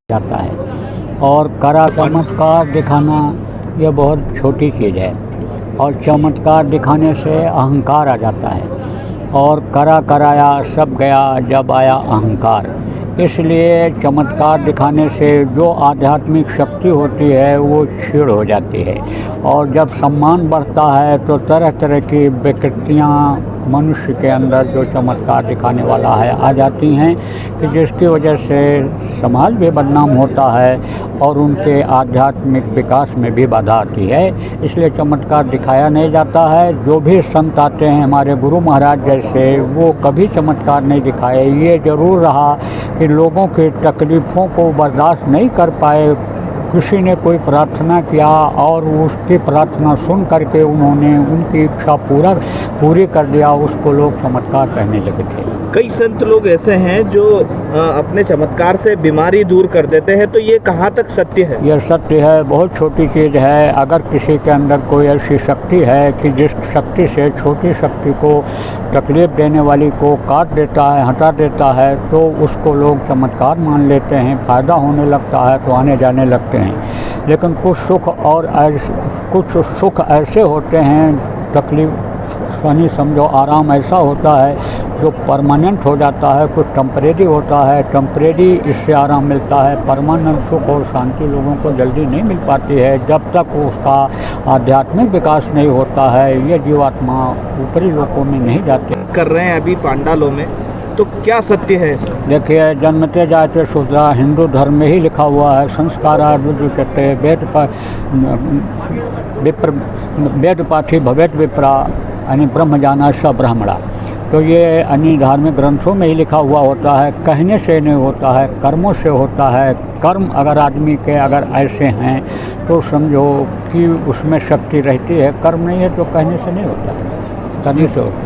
जाता है। और करा चमत्कार दिखाना ये बहुत छोटी चीज़ है, और चमत्कार दिखाने से अहंकार आ जाता है, और करा कराया सब गया जब आया अहंकार। इसलिए चमत्कार दिखाने से जो आध्यात्मिक शक्ति होती है वो क्षीण हो जाती है, और जब सम्मान बढ़ता है तो तरह तरह की विकृतियाँ मनुष्य के अंदर जो चमत्कार दिखाने वाला है आ जाती हैं, कि जिसकी वजह से समाज भी बदनाम होता है और उनके आध्यात्मिक विकास में भी बाधा आती है। इसलिए चमत्कार दिखाया नहीं जाता है। जो भी संत आते हैं हमारे गुरु महाराज जैसे, वो कभी चमत्कार नहीं दिखाए। ये ज़रूर रहा कि लोगों की तकलीफ़ों को बर्दाश्त नहीं कर पाए, किसी ने कोई प्रार्थना किया और उसकी प्रार्थना सुन करके उन्होंने उनकी इच्छा पूरी कर दिया, उसको लोग चमत्कार कहने लगे थे। कई संत लोग ऐसे हैं जो अपने चमत्कार से बीमारी दूर कर देते हैं, तो ये कहाँ तक सत्य है? यह सत्य है, बहुत छोटी चीज़ है। अगर किसी के अंदर कोई ऐसी शक्ति है कि जिस शक्ति से छोटी शक्ति को तकलीफ देने वाली को काट देता है, हटा देता है, तो उसको लोग चमत्कार मान लेते हैं, फ़ायदा होने लगता है तो आने जाने लगते हैं। लेकिन कुछ सुख ऐसे होते हैं, तकलीफ यानी समझो आराम ऐसा होता है जो परमानेंट हो जाता है, कुछ टेम्परेरी होता है, टेम्परेरी इससे आराम मिलता है। परमानेंट सुख और शांति लोगों को जल्दी नहीं मिल पाती है जब तक उसका आध्यात्मिक विकास नहीं होता है। ये जीवात्मा ऊपरी लोकों में नहीं जाते कर रहे हैं अभी पांडालों में, तो क्या सत्य है? देखिए, जन्मते जाते शूद्रा, हिंदू धर्म में ही लिखा हुआ है, संस्कारा रुजुचते वेद पाठी भवेत विप्रा यानी ब्रह्म जाना स ब्राह्मणा। तो ये अन्य धार्मिक ग्रंथों में ही लिखा हुआ होता है, कहने से नहीं होता है, कर्मों से होता है। कर्म अगर आदमी के अगर ऐसे हैं तो समझो कि उसमें शक्ति रहती है, कर्म नहीं है तो कहने से नहीं होता है, करने से होता है।